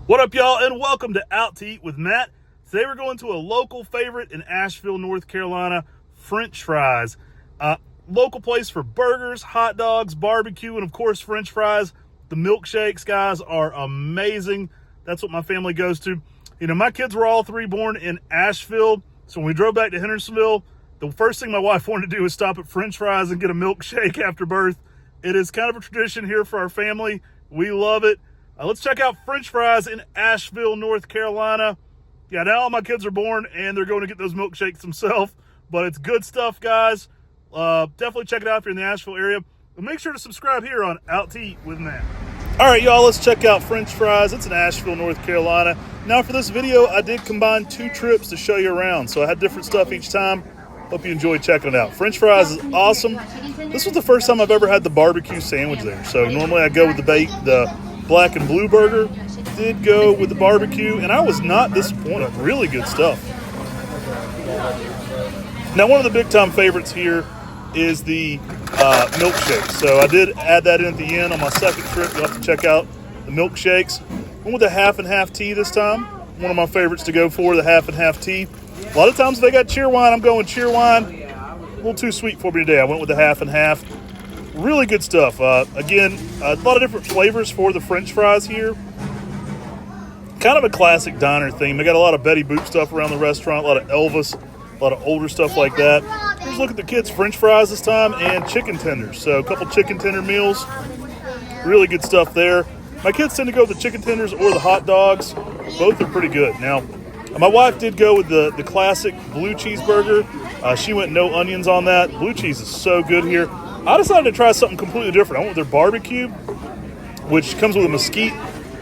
What up, y'all, and welcome to Out to Eat with Matt. Today we're going to a local favorite in Asheville, North Carolina, French Fryz. Local place for burgers, hot dogs, barbecue, and of course French fries. The milkshakes, guys, are amazing. That's what my family goes to. You know, my kids were all three born in Asheville, so when we drove back to Hendersonville, the first thing my wife wanted to do was stop at French Fryz and get a milkshake after birth. It is kind of a tradition here for our family. We love it. Let's check out French Fryz in Asheville, North Carolina. Yeah, now all my kids are born and they're going to get those milkshakes themselves, but it's good stuff, guys. Definitely check it out if you're in the Asheville area. But make sure to subscribe here on Out to Eat with Matt. All right, y'all, let's check out French Fryz. It's in Asheville, North Carolina. Now for this video, I did combine 2 trips to show you around, so I had different stuff each time. Hope you enjoyed checking it out. French Fryz is awesome. This was the first time I've ever had the barbecue sandwich there. So normally I go with the black and blue burger. Did go with the barbecue, and I was not disappointed. Really good stuff. Now, one of the big time favorites here is the milkshake. So I did add that in at the end on my second trip. You'll have to check out the milkshakes. Went with the half and half tea this time. One of my favorites to go for, the half and half tea. A lot of times they got cheer wine. I'm going cheer wine. A little too sweet for me today. I went with the half and half. Really good stuff. Again, a lot of different flavors for the French fries here. Kind of a classic diner theme. They got a lot of Betty Boop stuff around the restaurant, a lot of Elvis, a lot of older stuff like that. Here's a look at the kids' French fries this time and chicken tenders. So a couple chicken tender meals. Really good stuff there. My kids tend to go with the chicken tenders or the hot dogs. Both are pretty good. Now, my wife did go with the classic blue cheeseburger. She went no onions on that. Blue cheese is so good here. I decided to try something completely different. I went with their barbecue, which comes with a mesquite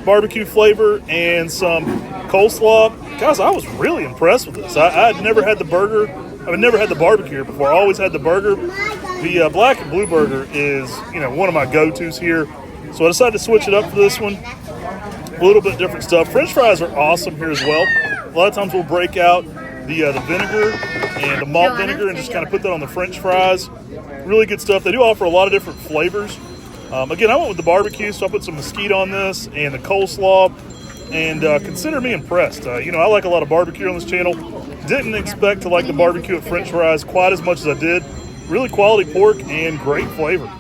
barbecue flavor and some coleslaw. Guys, I was really impressed with this. I had never had the burger. I've never had the barbecue here before. I always had the burger. The black and blue burger is, one of my go-tos here. So I decided to switch it up for this one. A little bit different stuff. French fries are awesome here as well. A lot of times we'll break out the vinegar and the malt vinegar and just kind of put that on the French fries. Really good stuff. They do offer a lot of different flavors. Again, I went with the barbecue, so I put some mesquite on this and the coleslaw. And consider me impressed. I like a lot of barbecue on this channel. Didn't expect to like the barbecue at French Fryz quite as much as I did. Really quality pork and great flavor.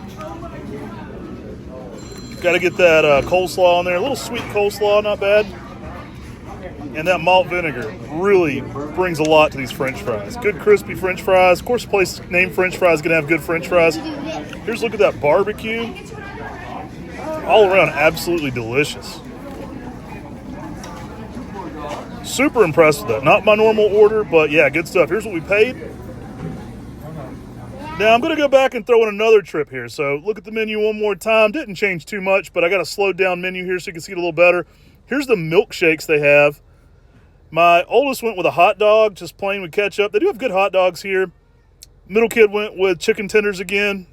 Got to get that coleslaw on there. A little sweet coleslaw, not bad. And that malt vinegar really brings a lot to these French fries. Good crispy French fries. Of course, a place named French Fryz is going to have good French fries. Here's a look at that barbecue. All around, absolutely delicious. Super impressed with that. Not my normal order, but yeah, good stuff. Here's what we paid. Now, I'm going to go back and throw in another trip here. So look at the menu one more time. Didn't change too much, but I got a slowed down menu here so you can see it a little better. Here's the milkshakes they have. My oldest went with a hot dog, just plain with ketchup. They do have good hot dogs here. Middle kid went with chicken tenders again.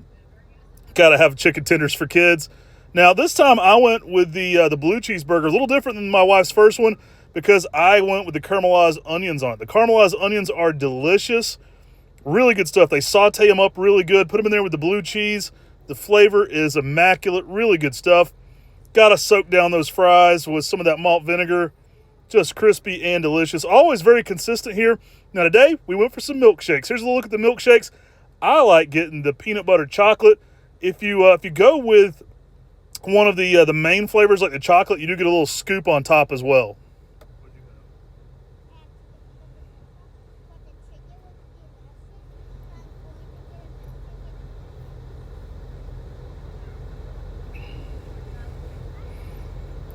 Got to have chicken tenders for kids. Now, this time I went with the blue cheeseburger. A little different than my wife's first one because I went with the caramelized onions on it. The caramelized onions are delicious. Really good stuff. They saute them up really good. Put them in there with the blue cheese. The flavor is immaculate. Really good stuff. Got to soak down those fries with some of that malt vinegar. Just crispy and delicious. Always very consistent here. Now today, we went for some milkshakes. Here's a look at the milkshakes. I like getting the peanut butter chocolate. If you go with one of the main flavors like the chocolate, you do get a little scoop on top as well.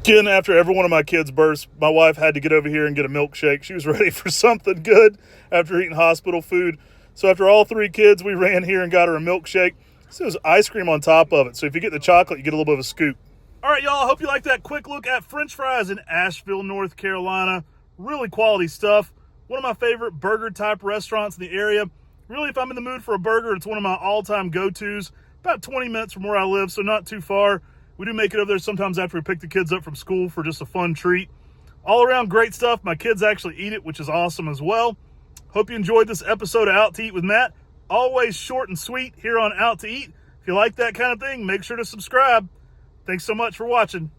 Again, after every one of my kids' births, my wife had to get over here and get a milkshake. She was ready for something good after eating hospital food. So after all 3 kids, we ran here and got her a milkshake. So there's ice cream on top of it. So if you get the chocolate, you get a little bit of a scoop. All right, y'all, I hope you liked that quick look at French Fryz in Asheville, North Carolina. Really quality stuff. One of my favorite burger-type restaurants in the area. Really, if I'm in the mood for a burger, it's one of my all-time go-tos. About 20 minutes from where I live, so not too far. We do make it over there sometimes after we pick the kids up from school for just a fun treat. All around great stuff. My kids actually eat it, which is awesome as well. Hope you enjoyed this episode of Out to Eat with Matt. Always short and sweet here on Out to Eat. If you like that kind of thing, make sure to subscribe. Thanks so much for watching.